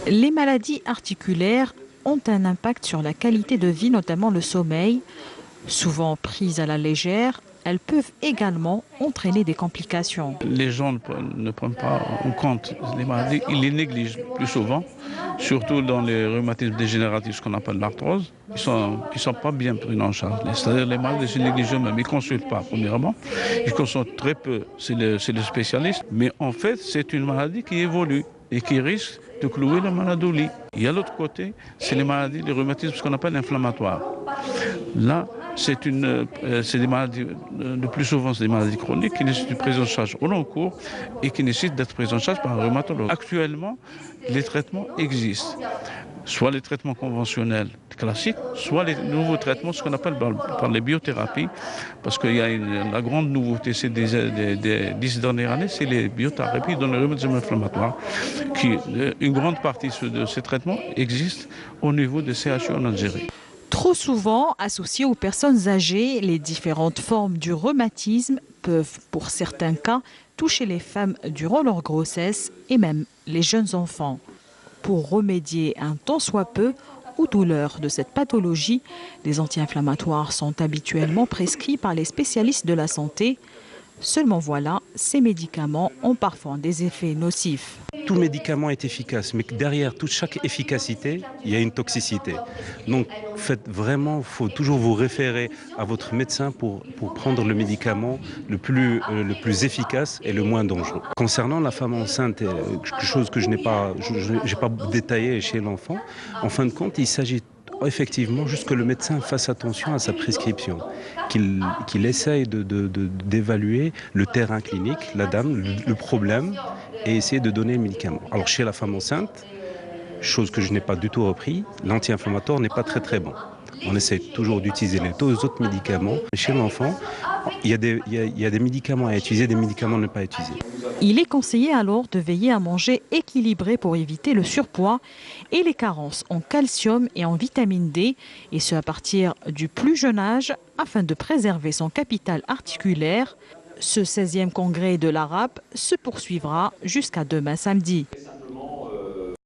Les maladies articulaires ont un impact sur la qualité de vie, notamment le sommeil. Souvent prises à la légère, elles peuvent également entraîner des complications. Les gens ne prennent pas en compte les maladies, ils les négligent plus souvent, surtout dans les rhumatismes dégénératifs, ce qu'on appelle l'arthrose. Ils sont pas bien pris en charge. C'est-à-dire les malades se négligent eux-mêmes, ils ne consultent pas premièrement, ils consultent très peu, c'est le spécialiste. Mais en fait, c'est une maladie qui évolue et qui risque de clouer le malade au lit. Et à l'autre côté, c'est les maladies, les rhumatismes, ce qu'on appelle inflammatoires. Là, c'est des maladies, le plus souvent, c'est des maladies chroniques qui nécessitent une prise en charge au long cours et qui nécessitent d'être prises en charge par un rhumatologue. Actuellement, les traitements existent. Soit les traitements conventionnels classiques, soit les nouveaux traitements, ce qu'on appelle par les biothérapies, parce qu'il y a la grande nouveauté ces 10 dernières années, c'est les biothérapies dans le rhumatisme inflammatoire. Une grande partie de ces traitements existent au niveau des CHU en Algérie. Trop souvent associées aux personnes âgées, les différentes formes du rhumatisme peuvent, pour certains cas, toucher les femmes durant leur grossesse et même les jeunes enfants. Pour remédier un tant soit peu aux douleurs de cette pathologie, les anti-inflammatoires sont habituellement prescrits par les spécialistes de la santé. Seulement voilà, ces médicaments ont parfois des effets nocifs. Tout médicament est efficace, mais derrière chaque efficacité, il y a une toxicité. Donc, il faut toujours vous référer à votre médecin pour prendre le médicament le plus efficace et le moins dangereux. Concernant la femme enceinte, quelque chose que je n'ai pas détaillé chez l'enfant, en fin de compte, il s'agit effectivement juste que le médecin fasse attention à sa prescription, qu'il essaye d'évaluer le terrain clinique, la dame, le problème, et essayer de donner le médicament. Alors chez la femme enceinte, chose que je n'ai pas du tout repris, l'anti-inflammatoire n'est pas très bon. On essaie toujours d'utiliser les autres médicaments. Chez l'enfant, il y a des médicaments à utiliser, des médicaments à ne pas utiliser. Il est conseillé alors de veiller à manger équilibré pour éviter le surpoids et les carences en calcium et en vitamine D, et ce à partir du plus jeune âge afin de préserver son capital articulaire. Ce 16e congrès de l'ARAP se poursuivra jusqu'à demain samedi.